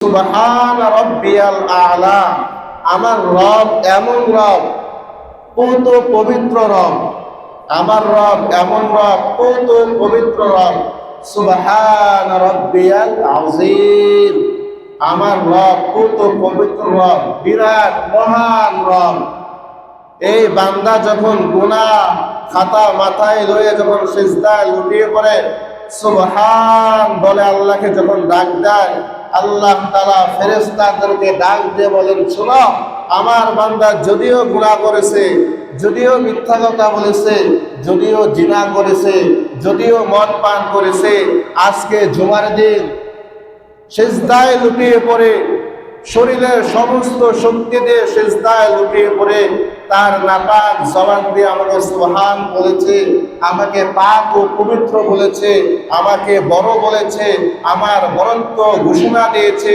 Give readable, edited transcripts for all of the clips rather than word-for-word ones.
সুবহান রাব্বিয়াল আ'লা। আমার রব এমন রব, কত পবিত্র রব। আমার রব এমন রব, কত পবিত্র রব। সুবহান রাব্বিয়াল আযীম। আমার রব কত পবিত্র রব, বিরাট মহান রব। এই বান্দা যখন গুনাহ খাতা মাথায় লয়ে যখন সিজদায় লুটিয়ে পড়ে সুবহান বলে আল্লাহকে যখন ডাক দেয়, আল্লাহ তাআলা ফেরেশতাদেরকে ডাক দিয়ে বলেন, শোনো, আমার বান্দা যদিও গুনাহ করেছে, যদিও মিথ্যা কথা বলেছে, যদিও জিনা করেছে, যদিও মদ পান করেছে, আজকে জুমার দিন সিজদায় লুটিয়ে পড়ে শরীরের সমস্ত শক্তি দিয়ে সিজদায় লুটিয়ে পড়ে তার নাপাক জবান দিয়ে আমাকে সুবহান বলেছে, আমাকে পাক ও পবিত্র বলেছে, আমাকে বড় বলেছে, আমার বরত্ব ঘোষণা দিয়েছে।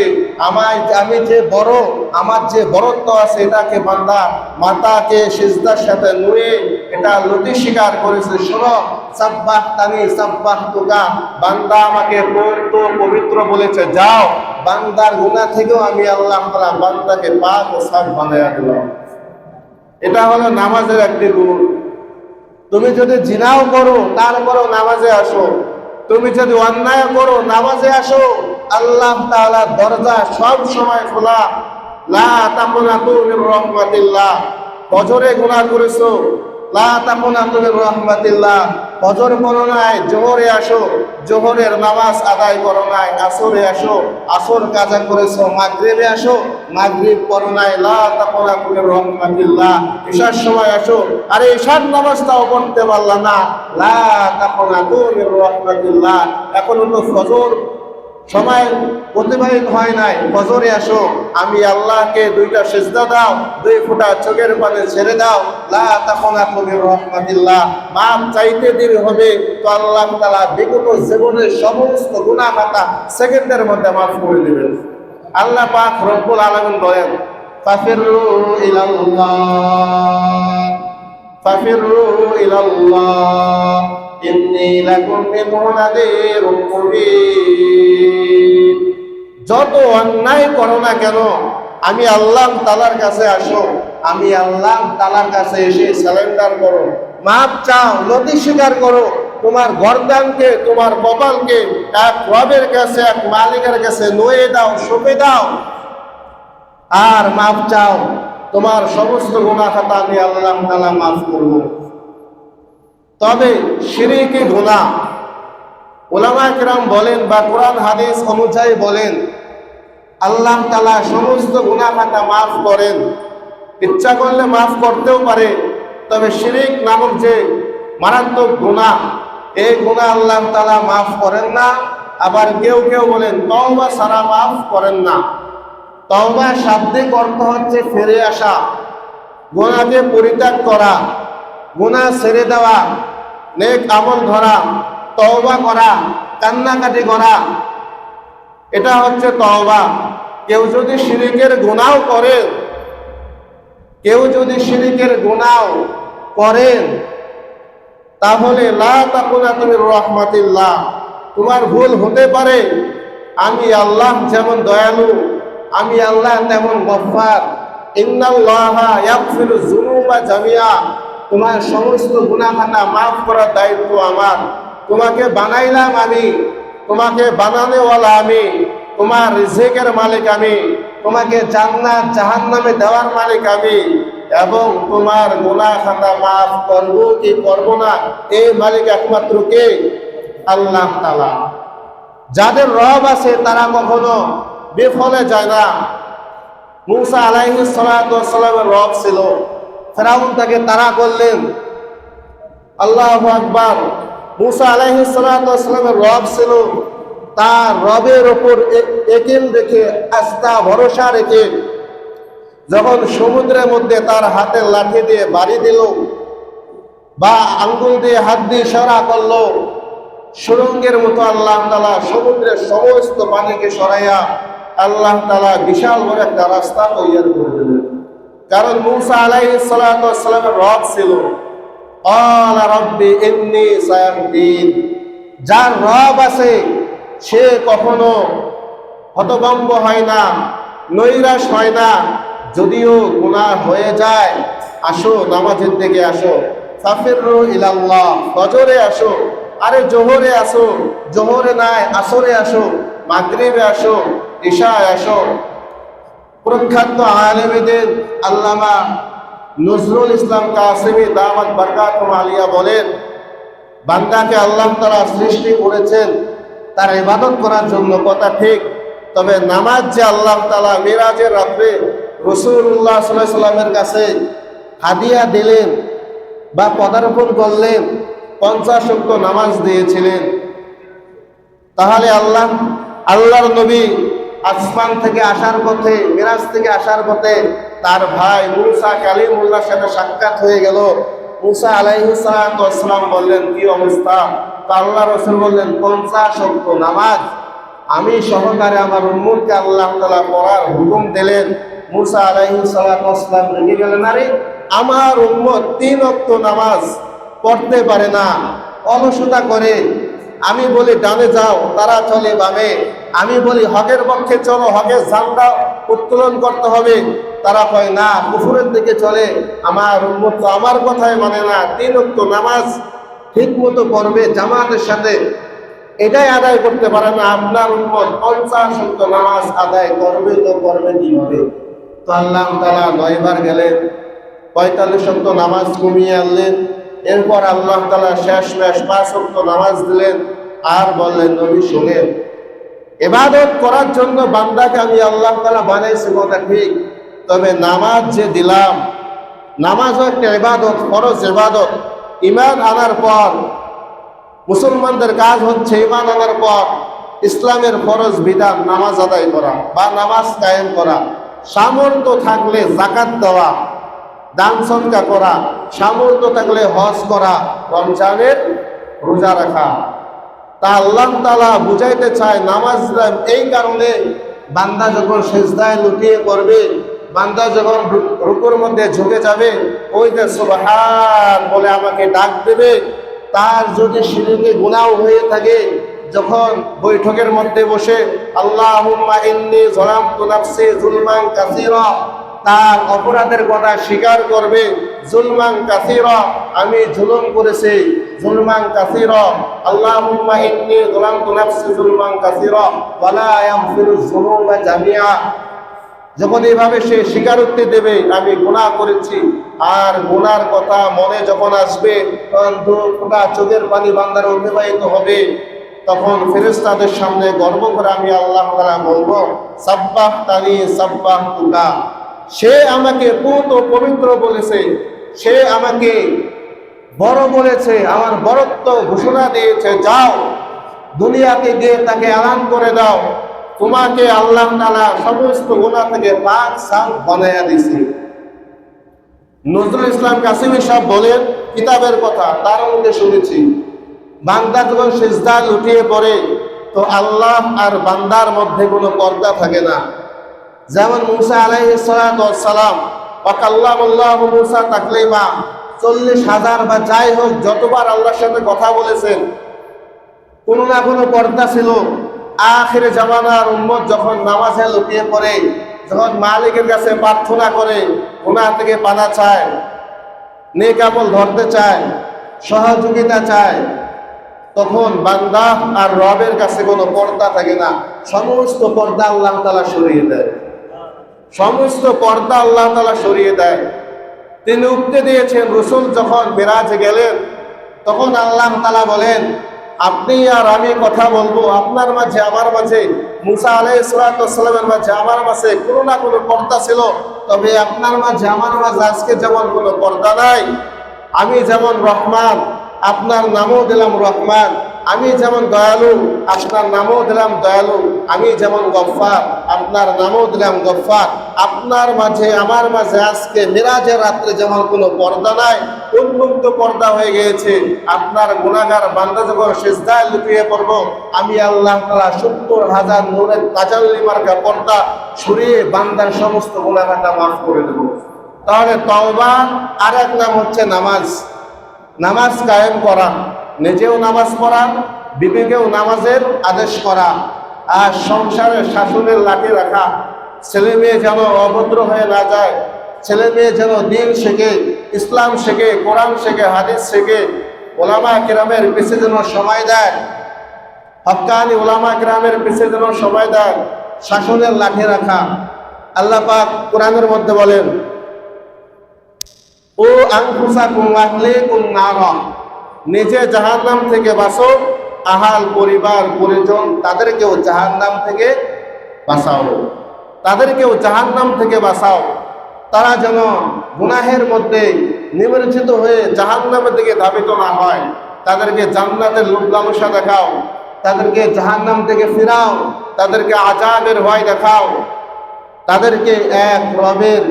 আমি যে বড়, আমার যে বরত্ব আছে এটাকে বান্দা মাতাকে সিজদার সাথে নুয়ে এটা লতি স্বীকার করেছে। শোনো, সাব্বাহতানি সাব্বাহতুকা, বান্দা আমাকে পবিত্র বলেছে, যাও বান্দার গুনাহ থেকেও আমি আল্লাহ তাআলা বান্দাকে পাক ও সাফ বানায়া দিলাম। এটা হলো নামাজের একটি গুণ। তুমি যদি জিনাও করো তারপরও নামাজে আসো, তুমি যদি অন্যায় করো নামাজে আসো, আল্লাহ তাআলার দরজা সব সময় খোলা। লা তাকুনাতু মির রাহমাতিল্লাহ। ফজরে গুনাহ করেছো, লা তাকুনাতু মির রাহমাতিল্লাহ। ফজর পড়ো নাই, জোহরে আসো, জোহরের নামাজ আদায় করো নাই, আসরে আসো, আসর কাজা করেছো, মাগরিবে আসো, মাগরিব পড়ো নাই, লা তাকুনাতু মির রাহমাতিল্লাহ। ঈশার সময় আসো, আরে ঈশার নামাজটাও পড়তে পারলা না, লা তাকুনাতু মির রাহমাতিল্লাহ। এখনো তো ফজর সময় অতিবাহিত হয় নাই, ফজরে আসো, আমি আল্লাহকে দুইটা সিজদা দাও, দুই ফোঁটা চোখের পানি ছেড়ে দাও, লা তাকুনাতু মির রাহমাতিল্লাহ। মাপ চাইতে দেরি হবে তো আল্লাহ তাআলা বিগত জীবনের সমস্ত গুনাহ খাতা সেকেন্ডের মধ্যে মাফ করে দিবেন। আল্লাহ পাক রব্বুল আলামিন বলেন, ফাফিরু ইলাল্লাহ, ফাফিরু ইলাল্লাহ, ইন্নী লাকুম মিনহু নাযীরুম মুবিন। যত অন্যায় করো না কেন আমি আল্লাহ তাআলার কাছে আসো, আমি আল্লাহ তাআলার কাছে এসে সারেন্ডার করো, মাপ চাও, নতি স্বীকার করো, তোমার গর্দানকে, তোমার কপালকে এক রবের কাছে, এক মালিকের কাছে নুয়ে দাও, সঁপে দাও, আর মাপ চাও। তোমার সমস্ত গুনাহ খাতা আমি আল্লাহ তাআলা মাফ করব। তবে শিরকি গুনাহ উলামা কিরাম বলেন বা কোরআন হাদিস অনুযায়ী বলেন, আল্লাহ তাআলা সমস্ত গুনাহ খাতা মাফ করেন, ইচ্ছা করলে মাফ করতেও পারে। তবে শিরক নামক যে মারাত্মক গুনাহ, এই গুনাহ আল্লাহ তাআলা মাফ করেন না। আবার কেউ কেউ বলেন তওবা ছাড়া মাফ করেন না। তওবা শাব্দিক অর্থ হচ্ছে ফিরে আসা, গুনাহকে পরিত্যাগ করা, গুনাহ ছেড়ে দেওয়া, নেক আমল ধরা, তওবা করা, কান্নাকাটি করা, এটা হচ্ছে তওবা। কেউ যদি শিরকের গুনাহ করে, কেউ যদি শিরকের গুনাহ করেন তাহলে লা তাকুনাতু মির রাহমাতিল্লাহ, তোমার ভুল হতে পারে। আমি আল্লাহ যেমন দয়ালু, আমি আল্লাহ তেমন গফফার। ইন্নাল্লাহা ইয়াগফিরু যুনুবা জামিআ, তোমার সমস্ত গুনাহ খাতা মাফ করার দায়িত্ব আমার। তোমাকে বানাইলাম আমি, তোমাকে বানানেওয়ালা আমি, তোমার রিজিকের মালিক আমি, তোমাকে জান্নাত জাহান্নামে দেওয়ার মালিক আমি, এবং তোমার গুনাহ খাতা মাফ করব কি করব না এই মালিক একমাত্র কে? আল্লাহ তাআলা। যাদের রব আছে তারা কখনো বিফলে যায় না। মূসা আলাইহিস সালাতু ওয়াস সালামের রব ছিল, ফিরআউন তাকে তাড়া করলেন। আল্লাহু আকবার। মূসা আলাইহিস সালাতু ওয়াস সালামের রব ছিল, তার রবের উপর ইয়াকিন রেখে, আস্থা ভরসা রেখে যখন সমুদ্রের মধ্যে তার হাতের লাঠি দিয়ে বাড়ি দিল বা আঙ্গুল দিয়ে হাত দিয়ে ইশারা করলো, সুরঙ্গের মতো আল্লাহ তাআলা সমুদ্রের সমস্ত পানিকে সরাইয়া আল্লাহ তাআলা বিশাল বড় একটা রাস্তা তৈরি করে দিলেন। কারণ মূসা আলাইহিস সালাতু ওয়াস সালামের রব ছিল, ক্বালা রাব্বি ইন্নী সায়াহদিন। যার রব আছে সে কখনো হতভম্ব হয় না, নৈরাশ হয় না। যদিও গুনাহ হয়ে যায়, আসো নামাজের দিকে আসো, ফাফিরু ইলাল্লাহ, ফজরে আসো, আরে জোহরে আসো, জোহরে নাই আসরে আসো, মাগরিবে আসো, ইশায় আসো। প্রখ্যাত আলেমদের আল্লামা নজরুল ইসলাম কাসেমি দামাত বারকাতুহু আলিয়া বলেন, বান্দাকে আল্লাহ তাআলা সৃষ্টি করেছেন তার ইবাদত করার জন্য, কথা ঠিক। তবে নামাজ যে আল্লাহ তাআলা মিরাজের রাত্রে রাসূলুল্লাহ সাল্লাল্লাহু আলাইহি সাল্লামের কাছে হাদিয়া দিলেন বা পদার্পণ করলেন, 50 ওয়াক্ত নামাজ দিয়েছিলেন। তাহলে আল্লাহর নবী আসমান থেকে আসার পথে, মিরাজ থেকে আসার পথে তার ভাই মুসা কালিমুল্লাহর সাথে সাক্ষাৎ হয়ে গেল। মুসা আলাইহিস সালাম বললেন, কি অবস্থা? তো আল্লাহ রাসূল বললেন, 50 ওয়াক্ত নামাজ আমি সহকারে আমার উম্মতকে আল্লাহ তাআলা পড়ার হুকুম দিলেন। মুসা আলাইহিস সালাম রেগে গেলেন, আরে আমার উম্মত 3 ওয়াক্ত নামাজ পড়তে পারে না, অলসতা করে। আমি বলি ডানে যাও, তারা চলে বামে। আমি বলি হকের পক্ষে চলো, হকের ঝান্ডা উত্তোলন করতে হবে, তারা কয় না, কুফরের দিকে চলে। আমার উম্মত তো আমার কথাই মানে না, 3 ওয়াক্ত নামাজ ঠিক মতো পড়বে জামাতের সাথে, এটাই আদায় করতে পারে না। আপনার উম্মত 50 ওয়াক্ত নামাজ আদায় করবে তো করবে কিভাবে? তো আল্লাহ তাআলা 9 বার গেলেন, 45 ওয়াক্ত নামাজ কমিয়ে আনলেন। এরপর আল্লাহ তাআলা শেষ 5 ওয়াক্ত নামাজ দিলেন, আর বললেন, নবী শুনেন, ইবাদত করার জন্য বান্দাকে আমি আল্লাহ তাআলা বানাইছি, কথা ঠিক। তবে নামাজ যে দিলাম, নামাজও একটা ইবাদত, ফরজ ইবাদত। ঈমান আনার পর মুসলমানদের কাজ হচ্ছে ঈমান আনার পর ইসলামের ফরজ বিধান নামাজ আদায় করা বা নামাজ কায়েম করা। সামর্থ্য থাকলে যাকাত দেওয়া, দান সদকা করা, সামর্থ্য থাকলে হজ করা, রমজানের রোজা রাখা। তা আল্লাহ তাআলা বুঝাইতে চায় নামাজ এই কারণে, বান্দা যখন সিজদায় লুটিয়ে পড়বে, বান্দা যখন রুকুর মধ্যে ঝুঁকে যাবে, ওই যে সুবহান বলে আমাকে ডাক দেবে। তার যদি শিরকে গুনাহ হয়ে থাকে, যখন বৈঠকের মধ্যে বসে আল্লাহুম্মা ইন্নী যালামতু নাফসি যুলমান কাসীরা, তার অপরাধের কথা স্বীকার করবে, যুলমান কাসীরা, আমি জুলুম করেছি, যুলমান কাসীরা, আল্লাহুম্মা ইন্নী যালামতু নাফসি যুলমান কাসীরা ওয়া লা ইয়াগফিরুয যুনুবা জামিআ। যখন এইভাবে সে স্বীকারোক্তি দেবে আমি গুনাহ করেছি, আর গুনার কথা মনে যখন আসবে, তখন 2 ফোঁটা চোখের পানি বান্দার অতিবাহিত হবে। তখন ফেরেশতাদের সামনে গর্ব করে আমি আল্লাহ তাআলা বলবো, সাব্বাহতানি সাব্বাহতুকা, সে আমাকে পুত ও পবিত্র বলেছে, সে আমাকে বড় বলেছে, আমার বড়ত্ব ঘোষণা দিয়েছে, যাও দুনিয়াতে গিয়ে তাকে এলান করে দাও, তোমাকে আল্লাহ তাআলা সমস্ত গুনাহ থেকে পাক সাফ বানায়া দিয়েছে। নজরুল ইসলাম কাসেমি সাহেব বলেন, কিতাবের কথা তার মধ্যে শুনেছি, বান্দা যখন সিজদায় লুটিয়ে পড়ে, তো আল্লাহ আর বান্দার মধ্যে কোনো পর্দা থাকে না। যেমন মুসা আলাইহিস সালাম ওয়া কাল্লামাল্লাহু মুসা তাকলিমা, 40,000 বা যাই হোক যতবার আল্লাহর সাথে কথা বলেছেন, কোনো না কোনো পর্দা ছিল। আখিরে জামানার উম্মত যখন নামাজে লুটিয়ে পড়ে, যখন মালিকের কাছে প্রার্থনা করে, গুনাহ থেকে পানা চায়, নেক আমল ধরতে চায়, সহযোগিতা চায়, তখন বান্দা আর রবের কাছে কোনো পর্দা থাকে না। সমস্ত পর্দা আল্লাহ তাআলা সরিয়ে দেয়, সমস্ত পর্দা আল্লাহ তাআলা সরিয়ে দেয়। তিনি উক্তি দিয়েছেন, রাসূল যখন মিরাজে গেলেন, তখন আল্লাহ তাআলা বলেন, আপনি আর আমি কথা বলবো, আপনার মাঝে আমার মাঝে, মুসা আলাইহিস সালামের মাঝে আমার মাঝে কোনো না কোনো পর্দা ছিল, তবে আপনার মাঝে আমার মাঝে আজকে যেমন কোনো পর্দা নাই। আমি যেমন রহমান, আপনার নামও দিলাম রহমান। আমি যেমন দয়ালু, আপনার নামও দিলাম দয়ালু। আমি যেমন গফফার, আপনার নামও দিলাম গফফার। আপনার মাঝে আমার মাঝে আজকে মিরাজের রাত্রে যেমন কোনো পর্দা নাই, উন্মুক্ত পর্দা হয়ে গিয়েছে। আপনার গুনাহগার বান্দা যখন সিজদায় লুটিয়ে পড়ব, আমি আল্লাহ তাআলা 70,000 নূরের তাজাল্লি মার্কা পর্দা সরিয়ে বান্দার সমস্ত গুনাহটা মাফ করে দেব। তাহলে তওবা আর এক নাম হচ্ছে নামাজ। নামাজ কায়েম করা, নিজেও নামাজ পড়া, বিবিকেও নামাজের আদেশ করা। আর সংসারে শাসনের লাঠি রাখা, ছেলে মেয়ে যেন অভদ্র হয়ে না যায়, ছেলে মেয়ে যেন দিন শেখে, ইসলাম শেখে, কোরআন শেখে, হাদিস শেখে, ওলামা কেরামের পিছে যেন সময় দেয়, হক্কানি ওলামা কেরামের পিছে যেন সময় দেয়, শাসনের লাঠি রাখা। আল্লাহ পাক কোরআনের মধ্যে বলেন, ও আনফুসাকুম ওয়া আহলিকুম নারা, নিজে জাহান্নাম থেকে বাঁচো, আহাল পরিবার পরিজন তাদেরকেও জাহান্নাম থেকে বাঁচাও, তাদেরকেও জাহান্নাম থেকে বাঁচাও। তারা যেন গুনাহের মধ্যে নিমজ্জিত হয়ে জাহান্নামের দিকে ধাবিত না হয়। তাদেরকে জান্নাতের লোভ লালসা দেখাও, তাদেরকে জাহান্নাম থেকে ফিরাও, তাদেরকে আযাবের ভয় দেখাও, তাদেরকে এক রবের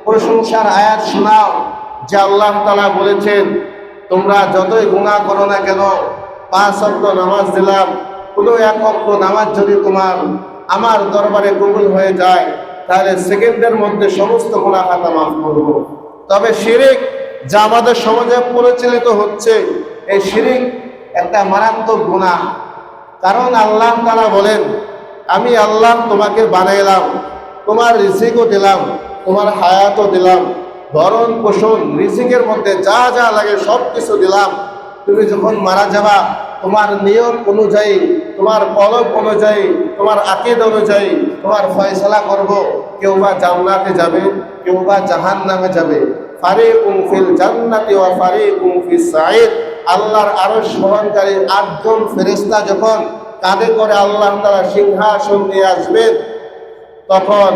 প্রশংসার আয়াত শোনাও যে আল্লাহ তাআলা বলেছেন, তোমরা যতই গুনাহ করো না কেন, 5 ওয়াক্ত নামাজ দিলাম, কোনো এক ওয়াক্ত নামাজ যদি তোমার আমার দরবারে কবুল হয়ে যায়, তাহলে সেকেন্ডের মধ্যে সমস্ত গুনাহ খাতা মাফ করব। তবে শিরিক যা আমাদের সমাজে প্রচলিত হচ্ছে, এই শিরিক একটা মারাত্মক গুনাহ। কারণ আল্লাহ তাআলা বলেন, আমি আল্লাহ তোমাকে বানাইলাম, তোমার রিজিকও দিলাম, তোমার হায়াতও দিলাম, ভরণ পোষণ রিজিকের মধ্যে যা যা লাগে সব কিছু দিলাম। তুমি যখন মারা যাবা, তোমার নিয়ম অনুযায়ী, তোমার কলব অনুযায়ী, তোমার আকীদ অনুযায়ী তোমার ফয়সালা করব। কেউ বা জান্নাতে যাবে, কেউ বা জাহান্নামে যাবে। ফারিকুম ফিল জান্নাতি ওয়া ফারিকুম ফিস সাঈর। আল্লাহর আরশ বহনকারী 8 জন ফেরেশতা যখন কাঁধে করে আল্লাহ তাআলা সিংহাসন নিয়ে আসবেন, তখন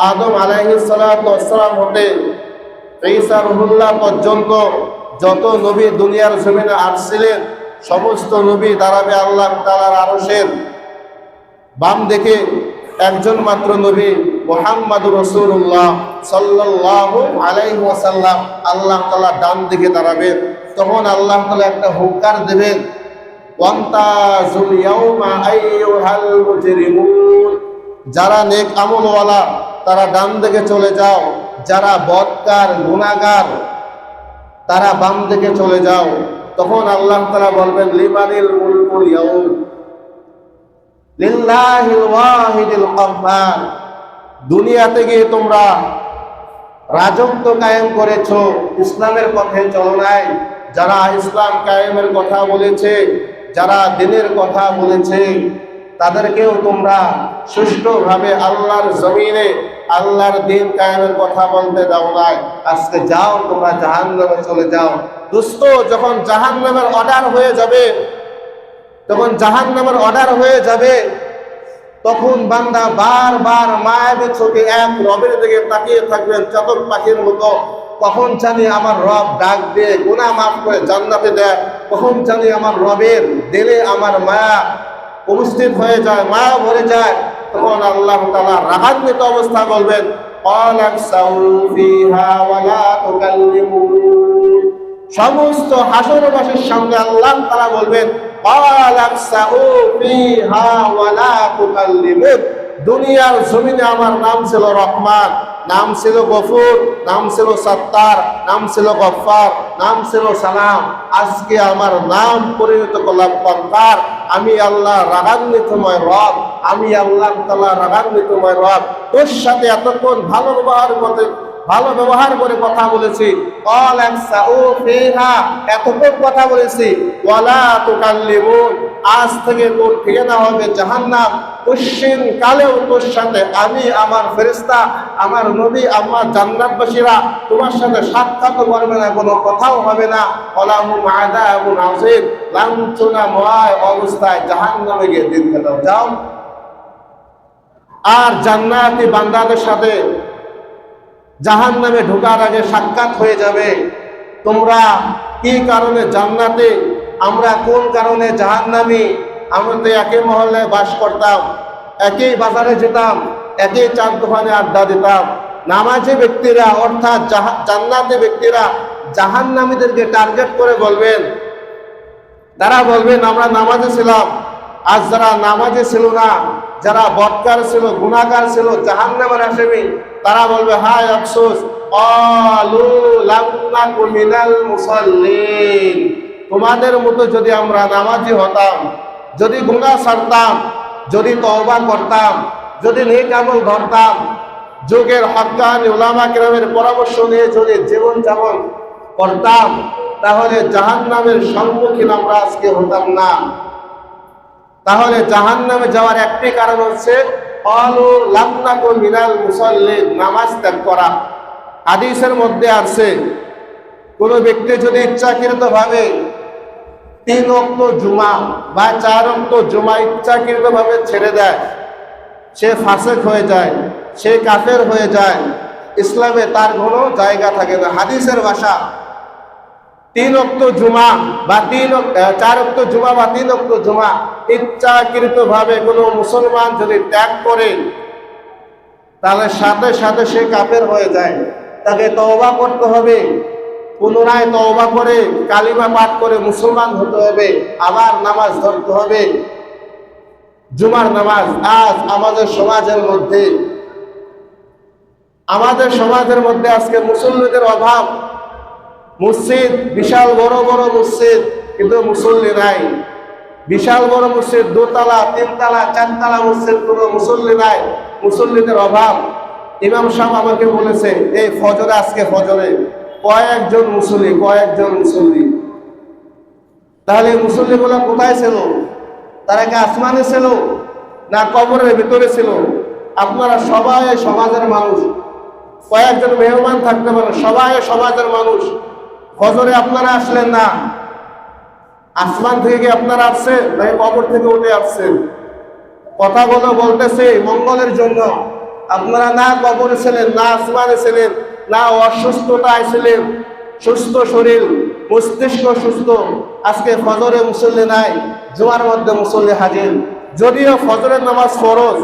আদম আলাইহিস সালাতু ওয়াস সালাম হতে ঈসা রুহুল্লাহ পর্যন্ত যত নবী দুনিয়ার জমিনে আসছিলেন, সমস্ত নবী দাঁড়াবে আল্লাহ তাআলার আরশের বাম দিকে। একজন মাত্র নবী মুহাম্মদুর রাসূলুল্লাহ সাল্লাল্লাহু আলাইহি ওয়াসাল্লাম আল্লাহ তাআলা ডান দিকে দাঁড়াবেন। তখন আল্লাহ তাআলা একটা হুঙ্কার দেবেন, ওয়ান্তাজুল ইয়াউমা আইয়ুহাল মুজরিমুন। যারা নেক আমলওয়ালা তারা ডান দিকে চলে যাও, যারা বদকার গুনাহগার তারা বাম দিকে চলে যাও। তখন আল্লাহ তাআলা বলবেন, লিমানিল মুলকুল ইয়াউম, লিল্লাহিল ওয়াহিদিল কাহ্হার। দুনিয়াতে গিয়ে তোমরা রাজত্ব কায়েম করেছো, ইসলামের পথে চলো নাই। যারা ইসলাম কায়েমের কথা বলেছে, যারা দ্বীনের কথা বলেছে, তাদেরকেও তোমরা সুষ্ঠুভাবে আল্লাহর জমিনে আল্লাহর দ্বীন কায়েমের কথা বলতে দাও নাই। আজকে যাও, তোমরা জাহান্নামে চলে যাও। দোস্ত, যখন জাহান্নামের অর্ডার হয়ে যাবে, তখন জাহান্নামের অর্ডার হয়ে যাবে, তখন বান্দা বারবার মায়াবী চোখে এক রবের দিকে তাকিয়ে থাকবেন চাতক পাখির মতো। কখন জানি আমার রব ডাক দিয়ে গুনাহ মাফ করে জান্নাতে দেয়, কখন জানি আমার রবের দিলে আমার মায়া উপস্থিত হয়ে যায়, মায়া ভরে যায়। তখন আল্লাহ তাআলা রাগান্বিত অবস্থা বলবেন, ক্বালাকসাউ ফিহা ওয়া লা তুকাল্লিমুন। সমস্ত হাসরবাসীর সঙ্গে আল্লাহ তাআলা বলবেন, ক্বালাকসাউ ফিহা ওয়া লা তুকাল্লিমুন। দুনিয়ার জমিনে আমার নাম ছিল রহমান, নাম ছিল গফুর, নাম ছিল সত্তার, নাম ছিল গফফার, নাম ছিল সালাম। আজকে আমার নাম পরিণত করলাম কন্তার। আমি আল্লাহ রাগান্বিতময় রব, আমি আল্লাহ তাআলা রাগান্বিতময় রব। তোর সাথে এতক্ষণ ভালো ব্যবহার করে কথা বলেছি, এতক্ষণ কথা বলেছি, ওয়ালা তুকাল্লিমুন। আজ থেকে তোর ঠিকানা হবে জাহান্নাম। পশ্চিম কালেও তোর সাথে আমি, আমার ফেরেশতা, আমার নবী, আমার জান্নাতবাসীরা তোমার সাথে সাক্ষাৎ করবে না, কোনো কথাও হবে না। ওয়ালাহুম আযাবুন আযীম। লাঞ্ছনাময় অবস্থায় জাহান্নামে গিয়ে দিন কাটাও। যাও। আর জান্নাতি বান্দাদের সাথে জাহান্নামে ঢোকার আগে সাক্ষাৎ হয়ে যাবে। তোমরা কি কারণে জান্নাতে, আমরা কোন কারণে জাহান্নামী। আমরা তো একই মহল্লায় বাস করতাম, একই বাজারে যেতাম, একই চার দোকানে আড্ডা দিতাম। নামাজি ব্যক্তিরা অর্থাৎ জান্নাতি ব্যক্তিরা জাহান্নামীদেরকে টার্গেট করে বলবেন, তারা বলবেন আমরা নামাজে ছিলাম। আজ যারা নামাজে ছিল না, যারা বদকার ছিল, গুনাহগার ছিল, জাহান্নামের আসামি, তারা বলবে, হায় আফসোস, ক্বালু লাম নাকু মিনাল মুসাল্লিন। তোমাদের মতো যদি আমরা নামাজি হতাম, যদি গুনাহ ছাড়তাম, যদি তওবা করতাম, যদি নেক আমল ধরতাম, যুগের হক্কানি উলামা কেরামের পরামর্শ নিয়ে যদি জীবন যাপন করতাম, তাহলে জাহান্নামের সম্মুখীন আমরা আজকে হতাম না। তাহলে জাহান্নামে যাওয়ার একটি কারণ হচ্ছে ক্বালু লাম নাকু মিনাল মুসাল্লিন, নামাজ ত্যাগ করা। হাদিসের মধ্যে আছে কোন ব্যক্তি যদি ইচ্ছাকৃতভাবে 3 ওয়াক্ত জুমা বা 4 ওয়াক্ত জুমা ইচ্ছাকৃতভাবে ছেড়ে দেয়, সে ফাসিক হয়ে যায়, সে কাফের হয়ে যায়, ইসলামে তার কোনো জায়গা থাকে না। হাদিসের ভাষা 3 ওয়াক্ত জুমা বা 4 ওয়াক্ত জুমা বা 3 ওয়াক্ত জুমা ইচ্ছাকৃতভাবে কোনো মুসলমান যদি ত্যাগ করে, তাহলে সাথে সাথে সে কাফের হয়ে যায়। তাকে তওবা করতে হবে, পুনরায় তওবা করে কালিমা পাঠ করে মুসলমান হতে হবে, আবার নামাজ ধরতে হবে। জুমার নামাজ আজ আমাদের সমাজের মধ্যে আজকে মুসল্লিদের অভাব। মসজিদ বিশাল বড় বড় মসজিদ, কিন্তু মুসল্লি নাই। বিশাল বড় মসজিদ, 2 তলা 3 তলা 4 তলা মসজিদ, কোনো মুসল্লি নাই, মুসল্লিদের অভাব। ইমাম সাহেব আমাকে বলেছে এই ফজরে, আজকে ফজরে কয়েকজন মুসল্লি। তাহলে মুসল্লিগুলো কোথায় ছিল? তারা কি আসমানে ছিল না কবরের ভিতরে ছিল? আপনারা সবাই সমাজের মানুষ, কয়েকজন মেহমান থাকতে পারে, সবাই সমাজের মানুষ। ফজরে আপনারা আসলেন না, আসমান থেকে কি আপনারা আসছেন নাকি কবর থেকে উঠে আসছেন? কথাগুলো বলতেছে মঙ্গলের জন্য। আপনারা না কবরে ছিলেন, না আসমানে ছিলেন, না অসুস্থতায় ছিলেন, সুস্থ শরীর, মস্তিষ্ক সুস্থ। আজকে ফজরে মুসল্লি নাই, জুমার মধ্যে মুসল্লি হাজির। যদিও ফজরের নামাজ ফরজ,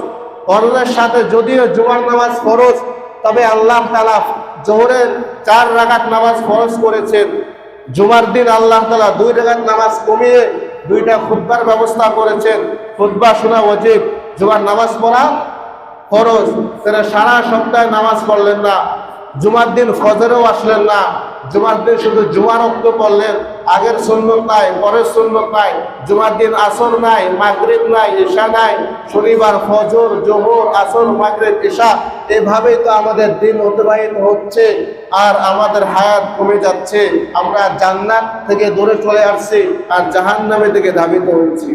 ফরজের সাথে যদিও জুমার নামাজ ফরজ, তবে আল্লাহ তাআলা জোহরের 4 রাকাত নামাজ ফরজ করেছেন। জুমার দিন আল্লাহ তাআলা 2 রাকাত নামাজ কমিয়ে 2টা খুতবার ব্যবস্থা করেছেন। খুতবা শোনা ওয়াজিব, জুমার নামাজ পড়া ফরজ। তারা সারা সপ্তাহে নামাজ পড়লেন না, জুমার দিন ফজরেও আসলেন না, জুমার দিন শুধু জুমার ওয়াক্ত পড়লেন, আগের সুন্নত নাই, পরের সুন্নত নাই। জুমার দিন আসর নাই, মাগরিব নাই, ইশা নাই। শনিবার ফজর, জোহর, আসর, মাগরিব, ইশা, এভাবেই তো আমাদের দিন অতিবাহিত হচ্ছে। আর আমাদের হায়াত কমে যাচ্ছে। আমরা জান্নাত থেকে দূরে চলে আসছি আর জাহান্নামের দিকে ধাবিত হচ্ছি।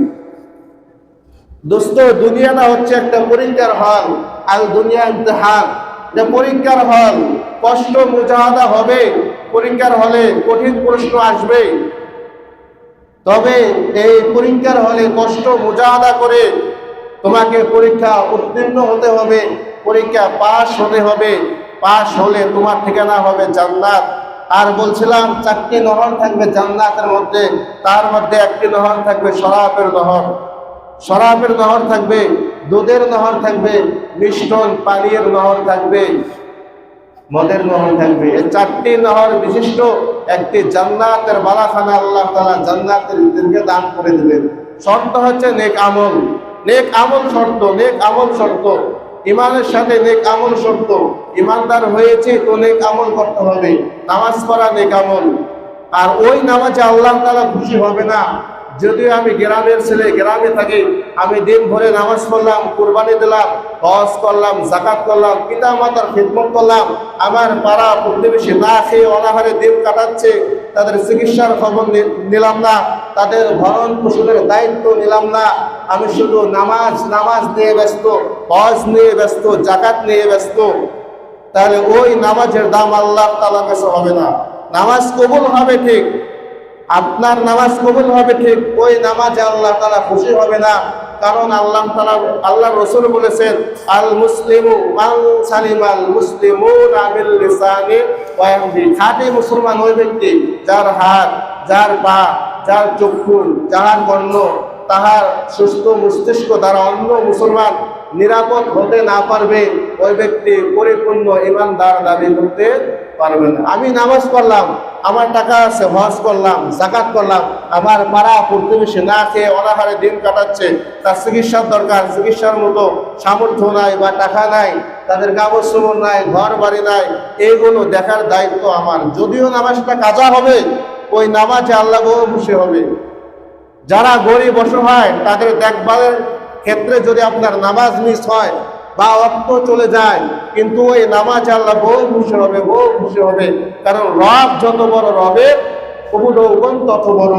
দোস্ত, দুনিয়াটা হচ্ছে একটা পরীক্ষার হল। আল দুনিয়া ইমতিহান, এটা পরীক্ষার হল। কষ্ট মুজাহাদা হবে, পরীক্ষার হলে কঠিন প্রশ্ন আসবে। তবে এই পরীক্ষার হলে কষ্ট মুজাহাদা করে তোমাকে পরীক্ষা উত্তীর্ণ হতে হবে, পরীক্ষা পাস হতে হবে। পাস হলে তোমার ঠিকানা হবে জান্নাত। আর বলছিলাম 4টি নহর থাকবে জান্নাতের মধ্যে, তার মধ্যে একটি নহর থাকবে শরাবের নহর। শরাবের নহর থাকবে, দুধের নহর থাকবে, মিষ্টন পানীয়ের নহর থাকবে, মদের নহর থাকবে। এই 4টি নহর বিশিষ্ট একটি জান্নাতের বালাখানা আল্লাহ তাআলা জান্নাতের ভিতরে দান করে দিবেন। শর্ত হচ্ছে নেক আমল। নেক আমল শর্ত, নেক আমল শর্ত। ইমানের সাথে নেক আমল শর্ত। ইমানদার হয়েছে তো নেক আমল করতে হবে। নামাজ পড়া নেক আমল। আর ওই নামাজে আল্লাহ তাআলা খুশি হবে না। যদিও আমি গ্রামের ছেলে, গ্রামে থাকি, আমি দিন ভরে নামাজ পড়লাম, কুরবানি দিলাম, হজ করলাম, যাকাত করলাম, পিতা মাতার খিদমত করলাম, আমার পাড়া প্রতিবেশী না খেয়ে অনাহারে দিন কাটাচ্ছে, তাদের চিকিৎসার খবর নিলাম না, তাদের ভরণ পোষণের দায়িত্ব নিলাম না। আমি শুধু নামাজ নিয়ে ব্যস্ত, হজ নিয়ে ব্যস্ত, যাকাত নিয়ে ব্যস্ত। তাহলে ওই নামাজের দাম আল্লাহ তাআলার কাছে হবে না। নামাজ কবুল হবে ঠিক, আপনার নামাজ কবুল হবে ঠিক, ওই নামাজে আল্লাহ তাআলা খুশি হবে না। কারণ আল্লাহর রাসূল বলেছেন, আল মুসলিমু মান সালিমাল মুসলিমুনা মিন লিসানি ওয়া ইয়াদি। খাঁটি মুসলমান ওই ব্যক্তি যার হাত, যার পা, যার চক্ষু, যার কর্ণ, তাহার সুস্থ মস্তিষ্ক দ্বারা অন্য মুসলমান নিরাপদ হতে না পারবে, ওই ব্যক্তি পরিপূর্ণ ঈমানদার দাবি করতে পারবে না। আমি নামাজ পড়লাম, আমার টাকা আছে, হজ করলাম, যাকাত করলাম, আমার পাড়া প্রতিবেশী না খেয়ে অনাহারে দিন কাটাচ্ছে, তার চিকিৎসার দরকার, চিকিৎসার মতো সামর্থ্য নাই বা টাকা নাই, তাদের কাগজ সবর নাই, ঘর বাড়ি নাই, এইগুলো দেখার দায়িত্ব আমার। যদিও নামাজটা কাজা হবে, ওই নামাজে আল্লাহ খুশি হবে। যারা গরিব অসহায় তাদের দেখভালের ক্ষেত্রে যদি আপনার নামাজ মিস হয় বা অর্থ চলে যায়, কিন্তু ওই নামাজ আল্লাহ বহু খুশি হবে, বহু খুশি হবে। কারণ রব যত বড়, রবের উপঢৌকন তত বড়।